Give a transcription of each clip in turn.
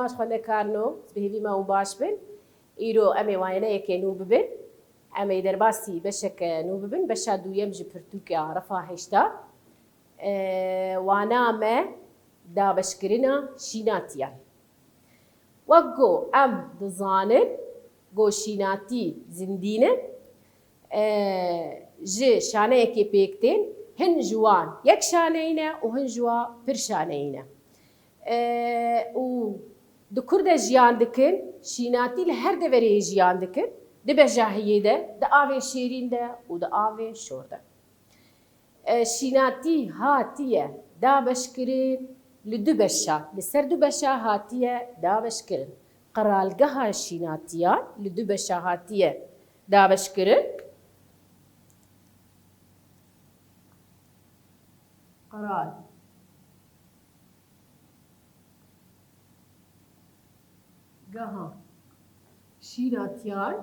باش خونه کارنو بهیوی ما و باش بن ایرو امی واینا یکی نو ببن امی در باسی بشک نو ببن بشا دویم جی پرتوکیا رفا هشتا وانا ما دا بشکرنا شیناتیان وگو ام دزانن گو شیناتی زندینه جی شانه یکی پیکتین هن جوان یک شانه اینه و هن جوا پر شانه اینه و دو کرده جیان دکن شیناتی لهر دوری جیان دکن ده بجاهیه ده ده آوه شیرین ده و ده آوه شور ده شیناتی هاتیه دا بشکرین لدو بشا لسر دو بشا هاتیه دا بشکرین قرالگه ها شیناتیان لدو بشا هاتیه دا بشکرین قرال گها شیناتیان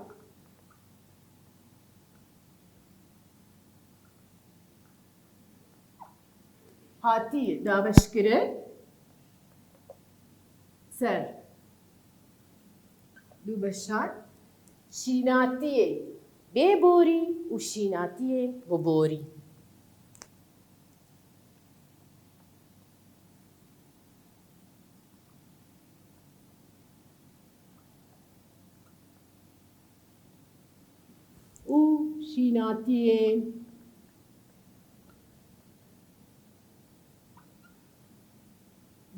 هاتی دابشکره سر دو بشان شیناتی ببوری و شیناتی ببوری او شیناتی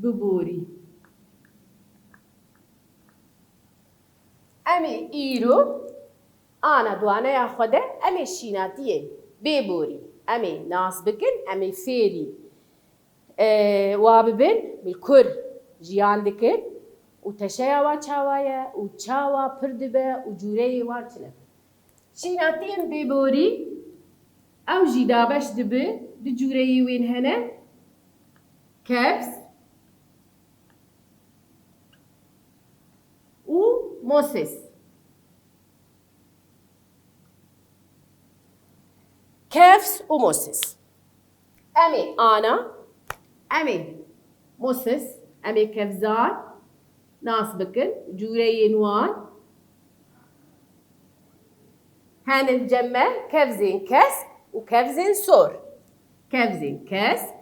ببوری امی ایرو آنا دوانه یا خوده امی شیناتیه ببوری امی ناس بکن امی فیری واببن بالکر جیان دکن و تشیا و چاوایه و چاوا پردبه و جوره وارتنه شیناتیه ببوری او جیدابش دبه دو جوره وین هنه کبس موسس كفس وموسس أمي أنا أمي موسس أمي كفزان ناس بكن جوري نوان هان الجمع كفزين كسك وكفزين سور كفزين كسك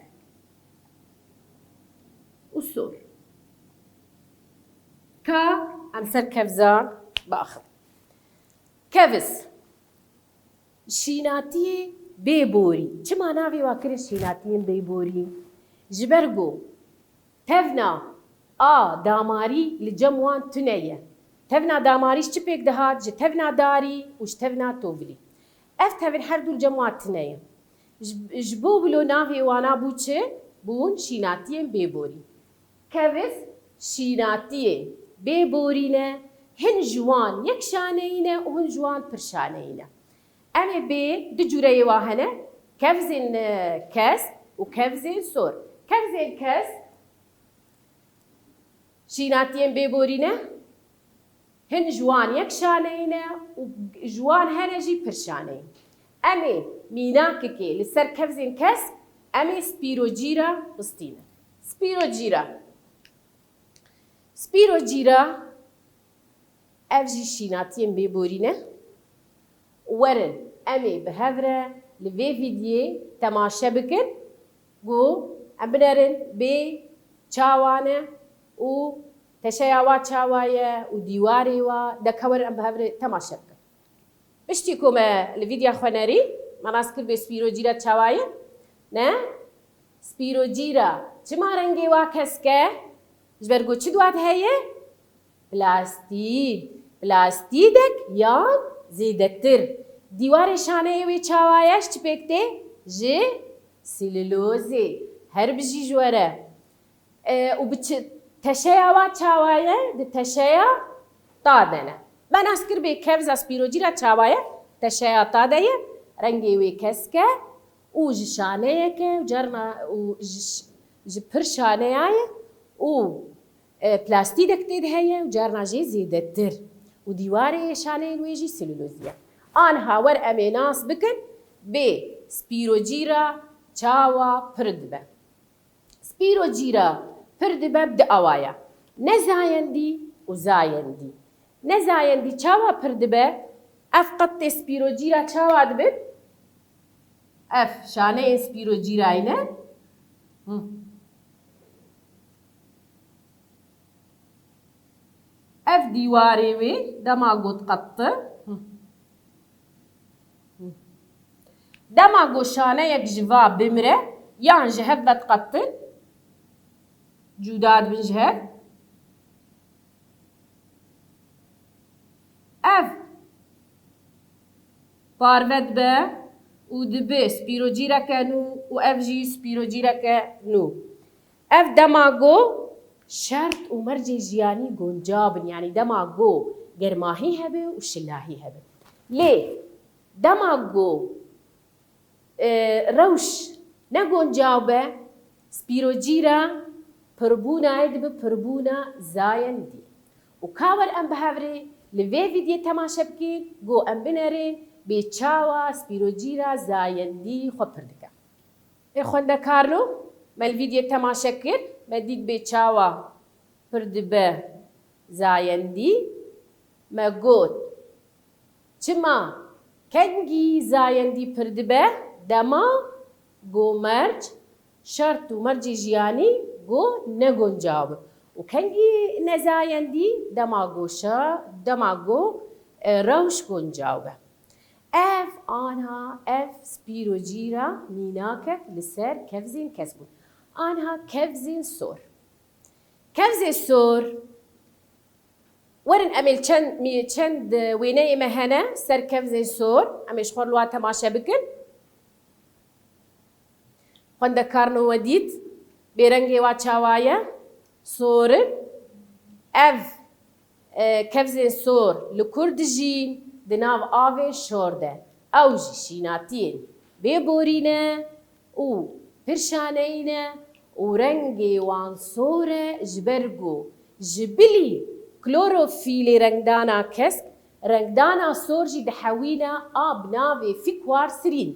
والسور كا أمسر كفزان بآخر كفز شیناتی ببوری چه معنی واکر شیناتی ببوری جبرگو تفنا داماری لجموان تنیه تفنا داماریش چه پیک دهات ج تفنا داری وش تفنا توبلی اف تفن هر دول جموان تنیه جبو بلو ناوی وانا بو چه بون شیناتی ببوری کفز شیناتی ببورینه هن جوان یک شانه اینه و هن جوان پر شانه اینه اما بی دو جوره واهنه کفزین کس و کفزین سور کفزین کس شیناتیم ببورینه هن جوان یک شانه اینه و جوان هنجی پر شانه اینه اما میناکه که لسر کفزین کس اما سپیرو جیرا بستینه سپیرو جیرا افجی شیناتیم ببورینه ورن امی به هفره لوی ویدیو تماشا بکن گو ابنرن بی چاوانه و تشیاوا چاوایه و دیواری و دکور ام به هفره تماشا بکن بشتی کوم الویدیو خوانری مناس کر به سپیرو جیرا چاوایه نه سپیرو جیرا چه مارنگی واکس که جبرگو چی دوات هیه پلاستیدک یا زیدتر دیوار شانه وی چاوایش چی پکته جه سلولوزی هر بجی جوره و بچ تشیا و چاوایه ده تشیا تادنه من اسکر به کفز اسپیروجی را چاوایه تشیا تاده رنگی وی کسکه او جشانه که جرنا او جپر شانه او پلاستیک دکتید هیه و جرنا جی زیدتر و دیواره شانه ویجی سلولوزیه آنها ور امیناس بکن به سپیروجیرا چاوا پردبه سپیروجیرا پردبه بده آوایا نزایندی و زایندی. نزایندی چاوا پردبه اف قط سپیروجیرا چاوا دبن اف شانه سپیروجیرا اینه اف دیواری وی دما گوت قطه دما گو شانه یک جوا بمره یان جهبت قطن جوداد بن جهب اف پارود به و دبه سپیروجیرا کنو و اف جی سپیروجیرا کنو اف دماغو شرط و مرجع جیانی گنجابن يعني دماغو گرماهی هبه و شلاهی هبه ليه دماغو روش نگنجابه سپیروجیرا پربونا دبه پربونا زایندی و کاور ام بهوری لوی ویدیو تماشا بکن گو ام بنرین به چاوا سپیروجیرا زایندی خو پردکه خونده کارلو ما الفيديو تماشا كر ما ديت به چاوا پردبه زایندی ما گوت چما کنگی زایندی پردبه دما گو مرج شرط و مرج جیانی گو نگنجاو و کنگی نزایندی دما گو روش گنجاوه اف آنها اف سپیروجیرا میناکک لسر کفزین کسبون آنها کفزین سور کفزین سور ورن امل چند وینه مهنه سر کفزین سور امیش خورلوها تماشا بکن خونده کارنو ودید بیرنگی و چاوایا سورن اف کفزین سور لکردجین دناو آوه شورده او جی شیناتین ببورینه و پرشانینه و رنگی وان سوره جبرگو جبلی کلوروفیل رنگدانا کسک رنگدانا سور جی دحوینا آب ناوه فکوار سرین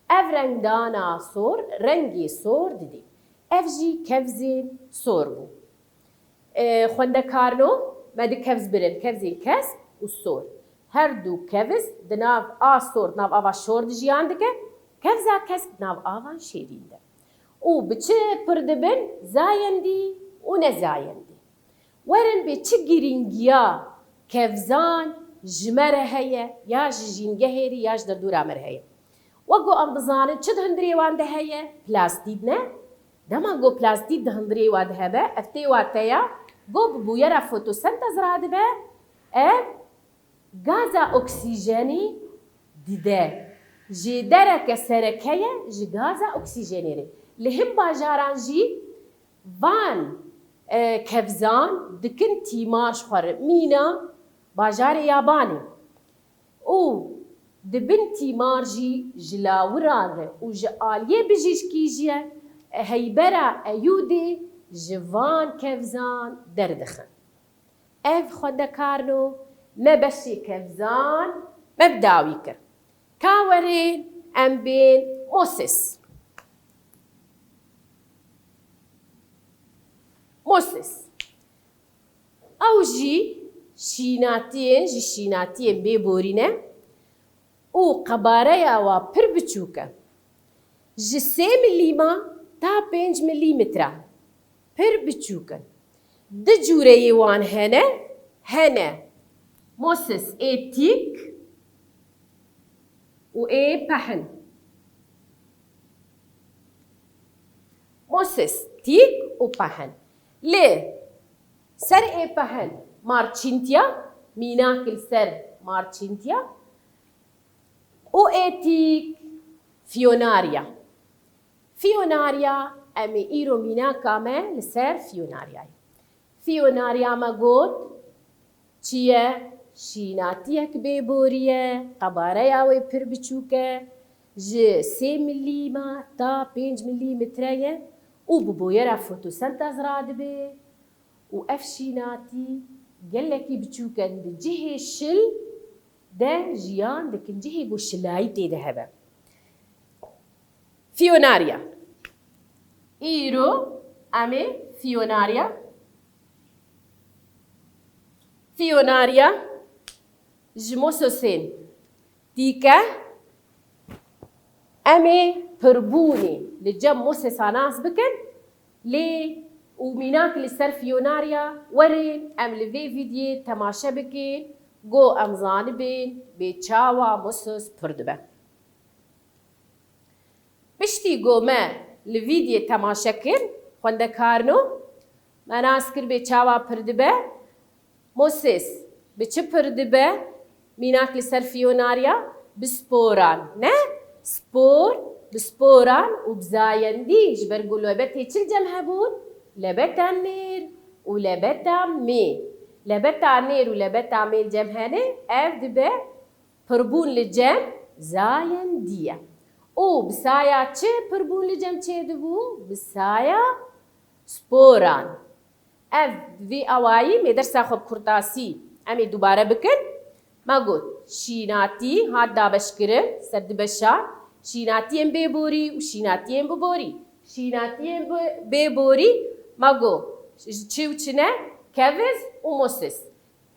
اف رنگدانا سور رنگی سور ددی اف جی کفزین سور بو خونده کارنو مده کفز برن کفزین کسک و سور هر دو کفز دناو آسور ناو آوا شورد جیان دکه کفزا کسک ناو آوان شیرین ده او بچه پردبن زایندی و نزایندی ورن به چه گرینگیا کفزان جمره هیه یا جینگه هیری یا در دورا مره هیه وگو ام بزانن چه دهندری وانده هیه پلاستید نه دما گو پلاستید دهندری وانده هبه افتی واتیا گو ببویرا فوتوسنتز راده به غازا اکسیژنی دیده جی درک سرکیه جی غازا اکسیژنی ری لهم باجاران جی وان کفزان دکن تیمارش خور مینا باجار یابانی او دبن تیمار جی جلاوران و جالیه بجیش کیجیه هیبرا ایودی جوان کفزان دردخن اف خونده کارنو ما بشي كفزان ما بداوي كر كاورين ام بين موسس او جي شيناتين بيبورينه او قباريا و پر بچوكا جي 3 مليما تا 5 مليمتر پر بچوكا د جوري وان هنا موسس اي تيك و اي بحن موسس تيك و بحن ليه سر اي بحن مارچينتيا ميناكل سر مارچينتيا و اي تيك فيوناريا امي ايرو ميناكا ما لسر فيوناريا ما قوت چیه؟ شیناتیک ببوریه قباره وی پر بچوکه جه 3 ملیما تا 5 ملیمتره او ببویره فوتوسنتز راده به و اف شیناتی گلکی بچوکن ده جه شل ده جیان دکن جه گو شلایی تیده هبه فيوناريا ايرو امي فيوناريا فيوناريا جموسوسين ديكا أمي بربوني لجم موسساناس بكن لي وميناك لسر فيوناريا ورين أم لفي فيديو تماشا بكين جو أم زانبين بيتشاوا موسس پردبه بشتي جو ما لفيديو تماشا كن خونده كارنو مناس كر بيتشاوا پردبه موسس بچه پردبه ميناك لسر فيوناريا بسپوران نه سپور بسپوران وبزايندي جبر قولوا بتي تشل هبون لبتا نير ولبتا مي لبتا نير ولبتا مي الجمهاني اف دبه پربون لجم زايندية او بسايا چه پربون لجم چه دبو بسايا سپوران اف في اواي مي درسا خب كرتاسي امي دوباره بكن ما قلت شيناتي هاد دابش كرن سرد بشار شيناتيين بيبوري وشيناتيين ببوري شيناتيين بيبوري ماغو تشي وچنه كافز وموسس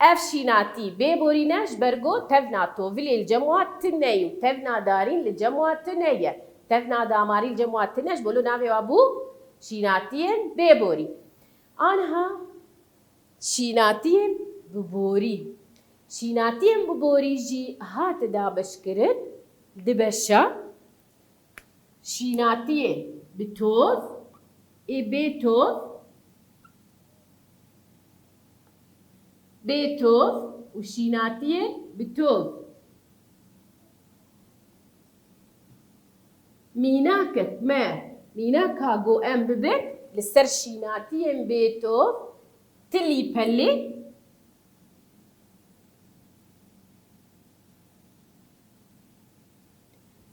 اف شيناتي بيبوري ناش برغو تفنا توفيل الجموات تنيو تفنا دارين الجموات تنيو تفنا داماري الجموات تنيش بولو ناوي وابو شيناتيين بيبوري انها شيناتيين ببوري شيناتيين ببوري جي هات دابش كرن دبشا شيناتيين بتوف بيتوف بيتوف وشيناتيين بتوف ميناك ما ميناكا جو ام ببت لسر شيناتيين بيتوف تلي بلي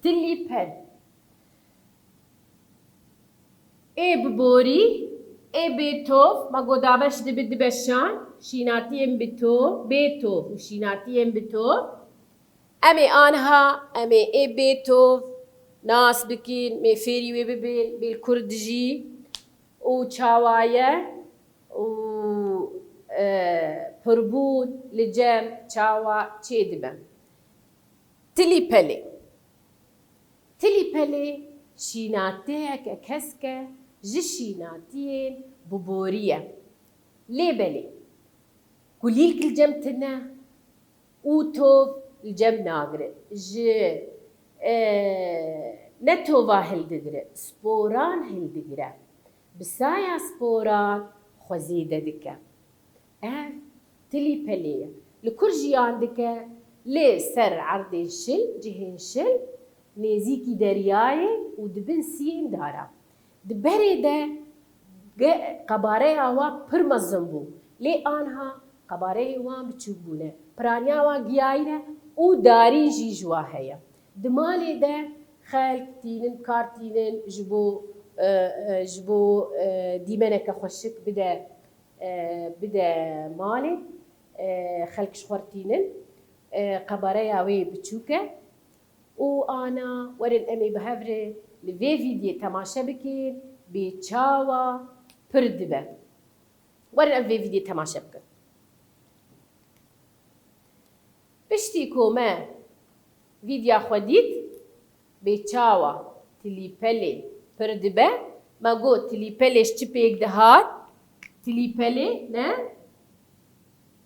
تلي بل ببوري بيتوف ما قدابش دبد بشان شيناتيين بيتوف وشيناتيين بتوف أمي آنها أمي بيتوف ناس بكين مي فيري ويببين بالكردجي وشاوايا و بربون لجام شاوا تشيدبا تلي بلي شيناتيك كسكة جشيناتين ببورية ليبلي كليلك الجمتنا وتوف الجم ناقرة نتوفا هلدقرة سبوران هلدقرة بسايا سبوران خوزيدة دكا تلي بلي لكرجيان دكا لي سر عرضين شل جهين شل نزیکی دریای و دبن سین دارا دبری ده قباره آوا پر مزم بو لی آنها قباره وان بچوک بونه پرانیا وان گیاینه و داری جی جوا هیا دمالی ده خلق تینن کار تینن جبو دیمنه که خوشک بده مالی خلق شخور تینن قباره آوی بچوکه و أنا ورن أمي بهفرة لفي فيديو تماشا بكين بيتشاوا پردبه ورن أم في فيديو تماشا بكين بشتي كوما فيديو خوديت بيتشاوا تلي بلي پردبه ما قو تلي بليش چپيك دهات تلي بلي نه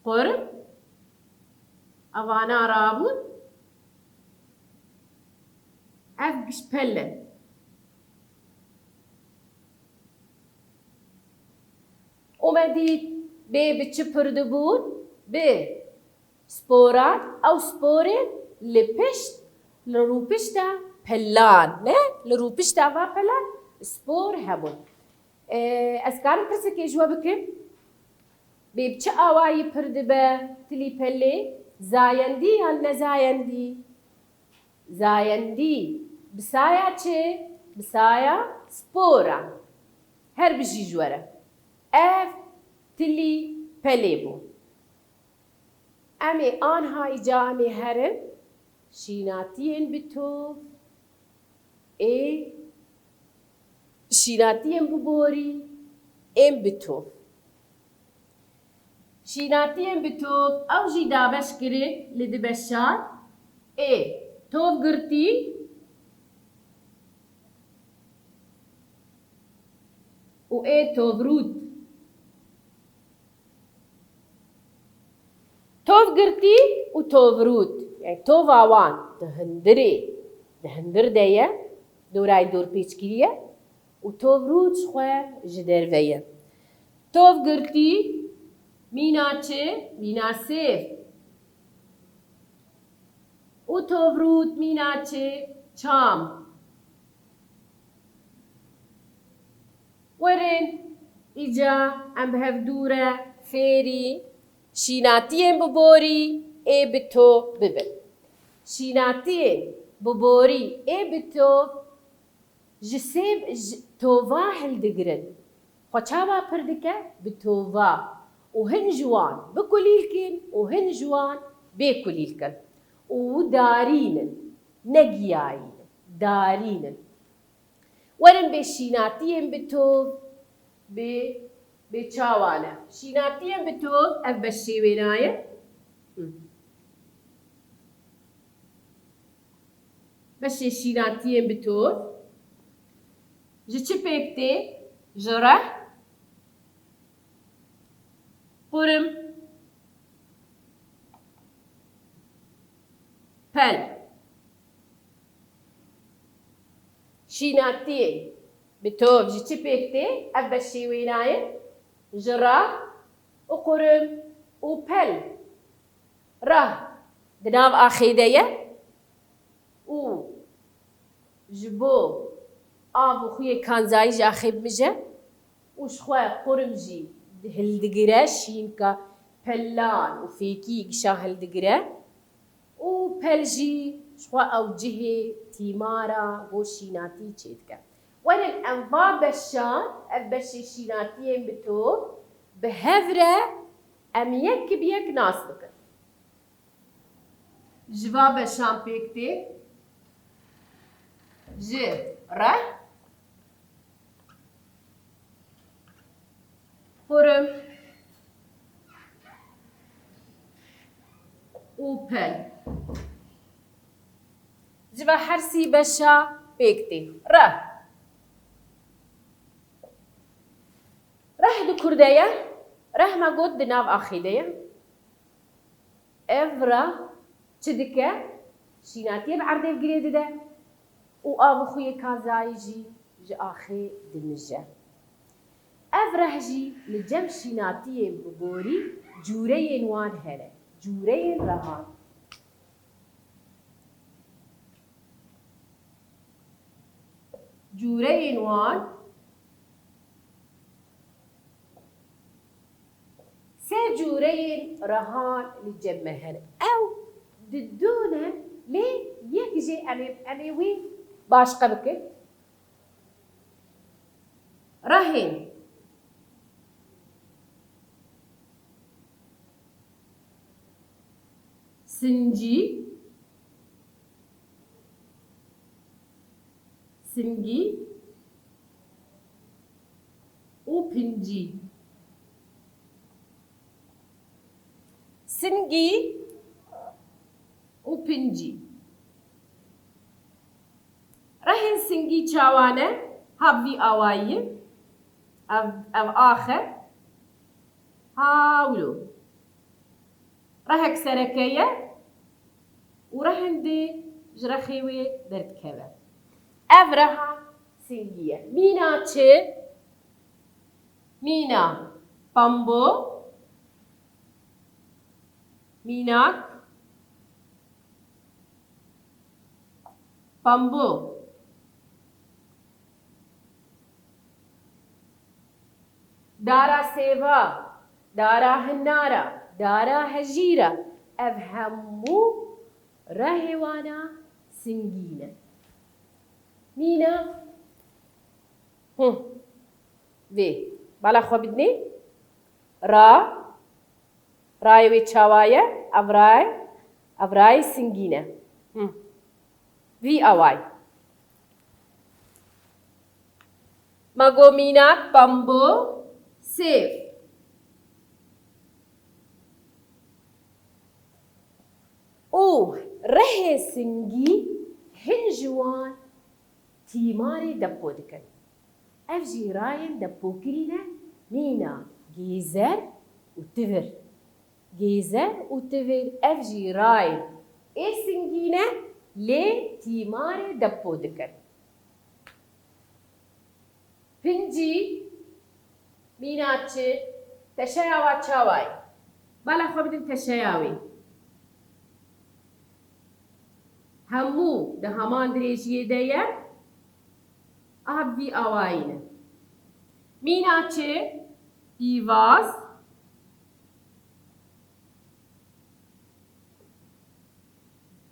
قرب أوانا رابون أفقش بلن ومديت بتشبردبون بسبورات أو سبورين لبشت لروبشتا بلان نه لروبشتا و بلان سبور هبون أسكارم برسك يجوا بكن بيبتش آواي پردبه تلي بلي زايندي هل نزايندي زايندي بسايا چه؟ بسايا سبورا هر بجي جوره تلي بليبو أمي آنها إجامي هرم شيناتين بتوف شيناتين ببوري بتوف شیناتیان به توف او جی دابش کرد لدبشان ای توف گرتی و ای توف رود توف گرتی و توف رود يعني توف آوان دهندر دايا دوراي دور بيشكيلية و توف رود شخوة جدر فيا توف گرتی مینا چه؟ مینا سیف و توف رود مینا چه؟ چام ورن ایجا ام بهف دوره فیری شیناتیم ببوری ای بتو ببن شیناتیم ببوری ای بتو جسيب توفا هلدقرن خشابا پردكه بتوفا وهن جوان بكليلكن وهن جوان بكليلكن ودارين نجياين دارين ورن بشيناتين بتوف بچاوانا شيناتين بتوف اف بشي وينايه بشي شيناتين بتوف جي بيكتي جرح قرم پل شیناتیه بتوف جي چی پکته اف بشی وینایه جرا و قرم و پل راه دناف آخیده و جبو آب و خوی کانزایی جا خیب مجه وش خواه قرم جي هلدقرة شينكا بلان وفيكي قشا هلدقرة وبلجي شخوا أو جهة تيمارا وشيناتي تشيتكا وانا الأنفا بشان أبشي شيناتيين بتو بهفرة أميك بيك ناسبك جوا بشان بيكتي رح قرم وبل جوا حرسي بشا بيكتي راه دو كردايا راه ما قد دناف آخيدايا افرا چدكا شيناتي بعرضي بقريد ده و آبو خوي كازاي جي آخي دمجة افرا جي لجم شيناتي ببوري جورين وان هلا جورين رهان جورين وان سه جورين رهان لجمهر او ددونا ليه يكجي أمي وين باش قبك رهن سنجي سنجي وبنجي سنجي وبنجي رهن سنجي چاوانه هابي آوائي او آخر هاولو رهك سركية ورهن دي جرخيوي دردكبه أفرها سنجية مينا چه مينا بامبو ميناك بامبو دارا سيفا دارا هنارا دارا هجيرة أفهمو رهوانا سنجينة مينا في بالا خو بدني راي ويتشاوايا أفراي سنجينة في أواي ماغو ميناك بامبو سيف او ره سنگی هنجوان تیماری دپو دکن اف جی راین دپو کرینه مینا گیزر و تفر گیزر و تفر اف جی راین ای سنگینه لی تیماری دپو دکن پنجی مینا چه تشیاوا چاوای بالا خو بدین تشیاوی همو ده همان دريجيه ديا أبي أواين ميناتشي بيواز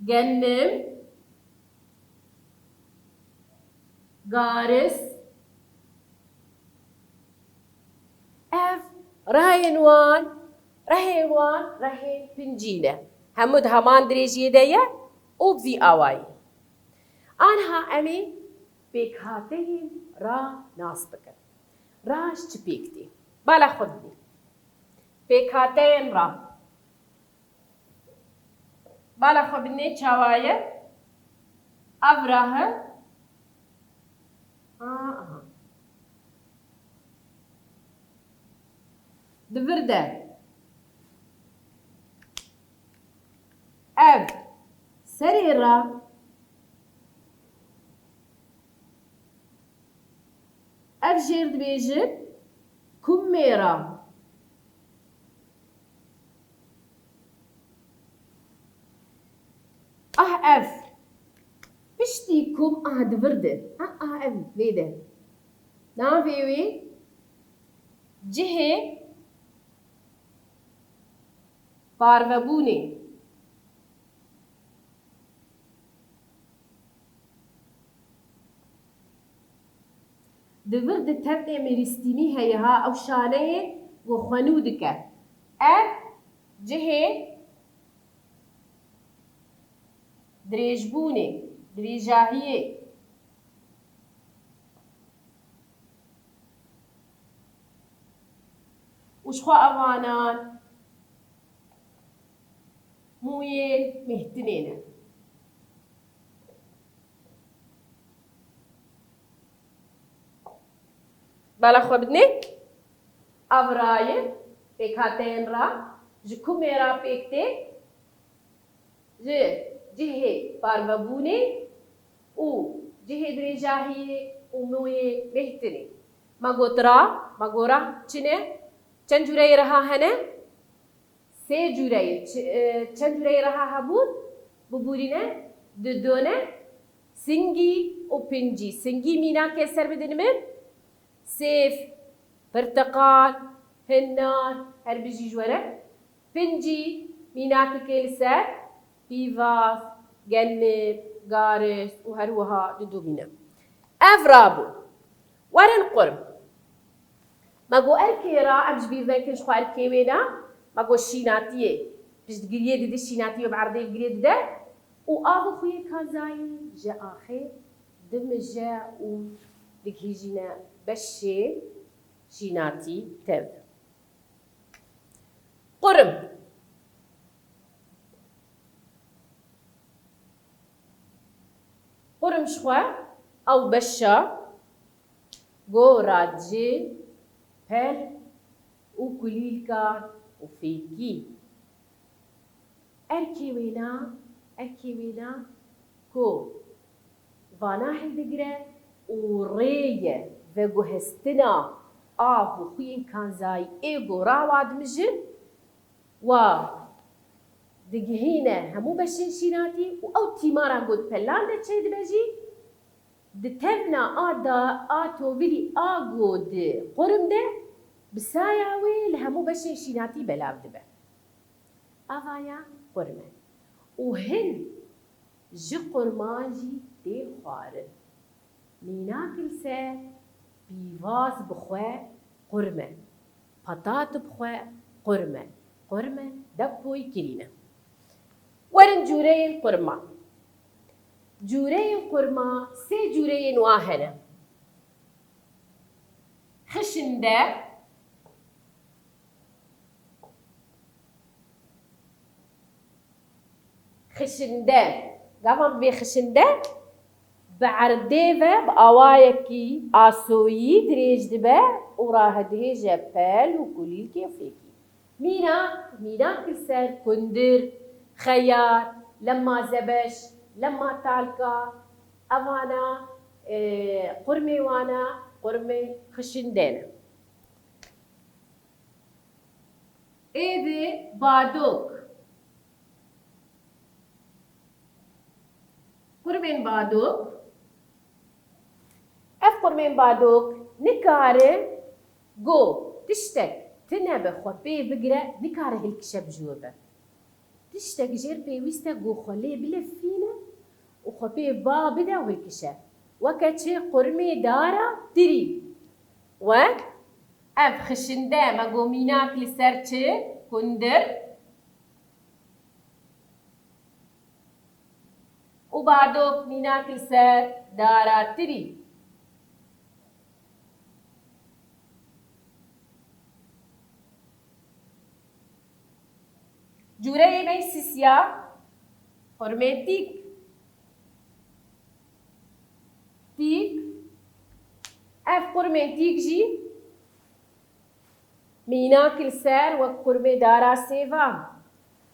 جنم غارس اف راهين بنجينة همو ده همان دريجيه ديا او بی آوائی آنها امی پیکاتهین را ناس بکن راش چی پیکتی بالا خود بی پیکاتهین را بالا خود بینه چاوایه افراه دورده سريرة أفجر دبيجر كميرة أف بشتيكم دبردة أف ليدا نافيوي جهة بارفبوني دورد تبني مريستيمي هيها أو شانه وخنودك جهة دريجبوني دريجاهية وشخوا أوانان مويل مهتنين بالا خو بدنی ابرای پیکاتین را جکو میرا پیکته جه پاروبونه او جه درجاهی موی بهتری مگورا چنه چند جوری رها هنه سه جوری چند جوری رها هبود ببورینه دونه سنگی و پنجی سنگی مینا که سر بدنمه سيف برتقال هنان هربجي جوره بنجي ميناك كيلسات بيفاس جنب غارس وهروها ددومينا افرابو ورن قرم ماغو اركيرا ابج بيفنكن شخو اركيوينا ماغو شيناتيه بجد قريه دي شيناتيه بعرضي قريه ده وآغو خويا كازاي جا آخر دمجا و دكهيجينا بشي شيناتي تب قرم قرم شخوا أو بشا جو راجي بل وكليلكا وفيكي أركي وينا كو فاناحل دقرة وريه و گوهستنا آه خوین کانزای ایگو راواد مجن و دگهینه همو بشین شیناتی و او تیمارم بود پلان ده چه دبجی ده تبنا آتو ویلی آگو ده قرم ده بسایاوی لهمو بشین شیناتی بلاو دبه آوایا قرمه و هن جی قرمانجی ده خواره میناکل سه بيواز بخوا قرمة بطاط بخوا قرمة دبوي كرينة ورن جورين قرمة جورين قرمة سي جورين واهنة خشندة خشنده قام بخشنده بعرديفه بأوايكي آسويي دريج دبا وراه دهيجة بال وكليل كيفيكي مينا كسر كندر خيار لما زبش لما تالكا أوانا قرمي وانا قرمي خشندنا إيدي بادوك قرمين بادوك قرمين بادوك نكاره جو تشتك تنبه خو بي بقرا نكاره هالكشب جوبه تشتك جير بي ويستا جو خليه بلفينه وخو بي بابدا وهالكشب وكتشي قرمي دارا تري و اف خشنده ما جو ميناك لسرچه كندر وبعدوك ميناك لسر دارا تري جوري ميسيسيا هرميتيك تيك اف قرميتيك جي ميناك السر وقرمي دارا سيفا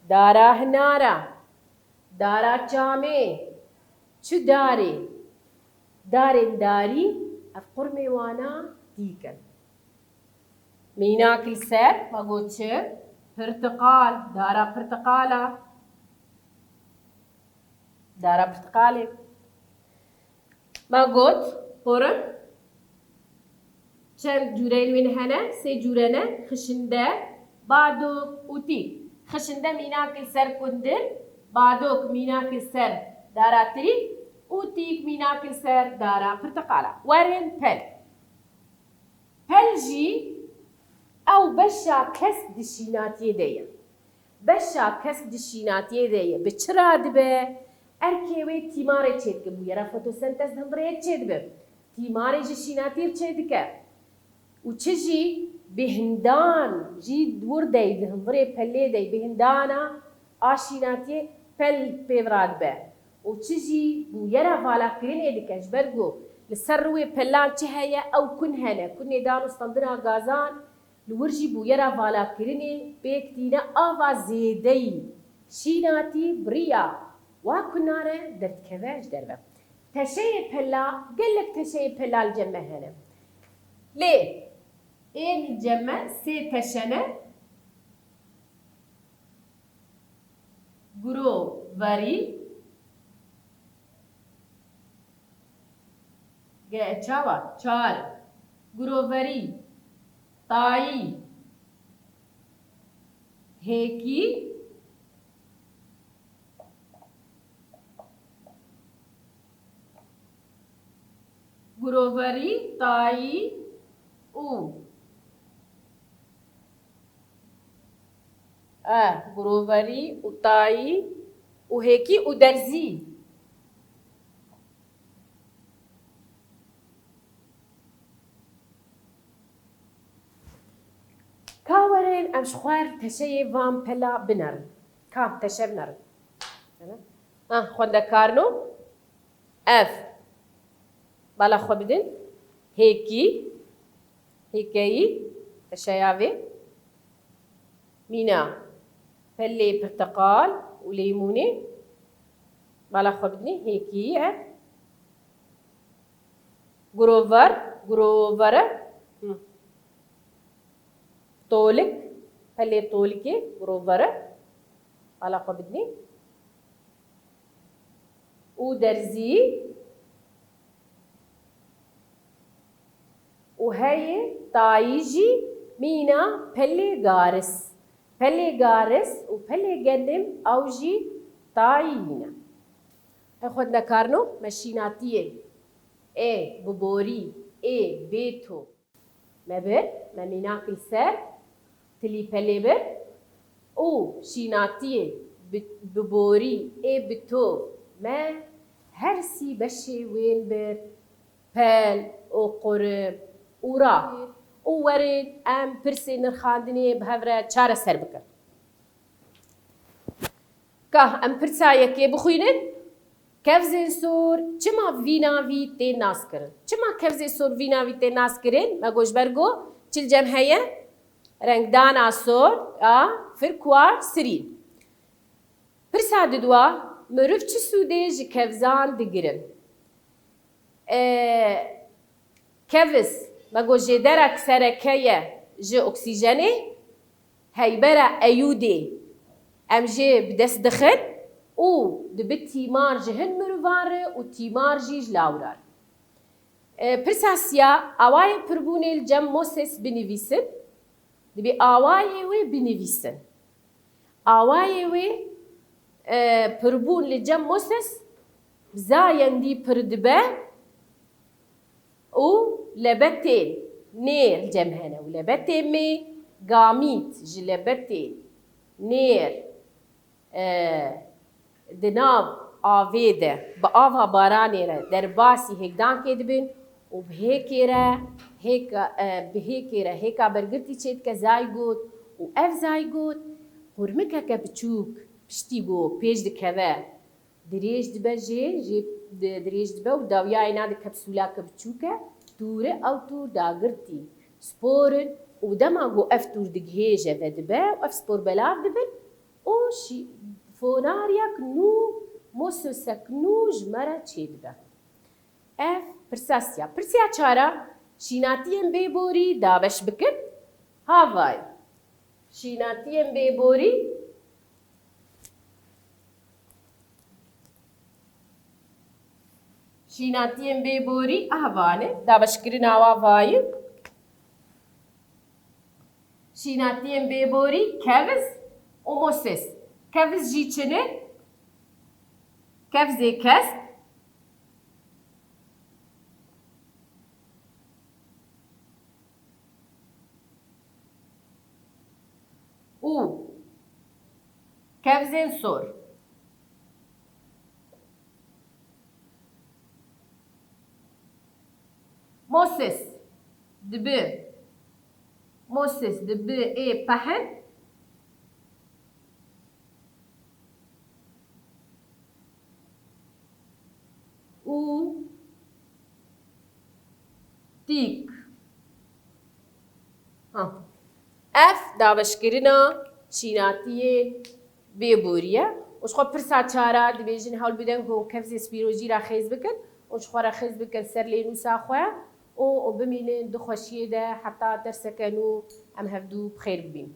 دارا هنارا دارا جامي شو داري دارين داري اف قرمي وانا تيكن ميناك السر ما قلت برتقال دارا برتقالة دارا برتقالي ما قلت قرم چند جورين وين هنا سي جورنا خشنده بعدوك وتيك خشنده ميناك السر كندر بعدوك ميناك السر دارا تري وتيك ميناك السر دارا برتقالة ورين بل جي او بشا کس دشیناتیه دیه بشا کس دشیناتیه دیه به چرا دبه ارکیوی تیماره چید که بویرا فوتوسنتز دمره چید به تیماره دشیناتیر چید که و چجی بهندان جی دور دی دمره پله دی بهندانا آشیناتیه پل پیوراد به و چجی بویرا والا کرینه دیکش برگو لسر روی پلان چه هیا او کن هنه کن دانو استندنا گازان لورجي بويرا فالا كريني بيكتينا آفا زيدي شيناتي بريا وكنارة درد كواج دربا تشي بلا قلك تشي بلا الجمع هنا ليه؟ ايه الجمع سي تشنه قرو وري چاوا چار قرو وري ताई हेकी गुरोवरी ताई उ गुरोवरी उताई उहेकी उदरजी كاورين أمشخوار تشي فام بلا بنر كام تشي بنر خوندا كارنو اف بالا خو بدن هيكي هيكي تشيافي مينا بلي برتقال وليموني بالا خو بدني هيكي جروفر طولك هلي طولكي غروفرة على قبضني ودرزي وهي طايجي مينا بلي غارس وبلي قدم اوجي طايينا اخذنا كارنو مشيناتيه ايه ببوري ايه بيتو مبر مميناك السر تلي بليبر او شيناتيه ببوري ايه بتو ما هرسي بشي وين بر بال او قرب ورا وورد ام برسي نرخاندني بهفرة چارة سر بكر که ام پرسایەکێ بخوێنن کەفزên سۆر çima vî navî tê naskirin çima kevzê sor vî navî tê naskirin me goşbergo çil cem heye rengdana sor a firkwa sirîn pirsa didwa meriv çi sûdê ji kevzan digirin keviz me got jêderek sereke ye ji oksîjenê heybera eyûdê em jê bi dest dixin û dibe tîmar ji hin mirovan re û tîmar jî ji lawran. Pirsa siya awayê pirbûnê li cem Moses binivîsin, dibe awayê wê binivîsin. Awayê wê pirbûn li cem Moses bi zayendî pir dibe û lebetên nêr cem hene û lebetên mê gamît ji lebetê nêr di nav avê de bi ava baranê re derbasî hêkdankê dibin û bi hêkê re hêka bergirtî çê dike zaygot û ev zaygot hurmikeke biçûk piştî got pêş dikeve dirêj dibe jê dirêj dibe û dawyayê nade kapsûlake biçûk e tûrê ew tûr dagirtî sporin û dema got ev tûr digihêje ve dibe ev spor belav dibin û fonaryak nû Mosesek nû ji me re çê dibe. Ev pirsasiya. Pirsiya çara şînatiyên bêborî dabeş bikin. Havay. Şînatiyên bêborî şînatiyên bêborî ahvanê dabeşkirina wavayî. Şînatiyên bêborî keviz û Moses. Keviz jî çi ne? Kevzê kesk û kevzên sor. Moses dibe ê pehin û tîk. Ev daweşkirina şînatiyê bêborî ye. û ji xwe pirsa çara dibêjin hewl bidin ku kevzê spîrojî re xêz bikin û ji xwe re xêz bikin ser lênûsa xwe û bimînin di xweşiyê de heta derseke nû em hevdû bi xêr bibîn.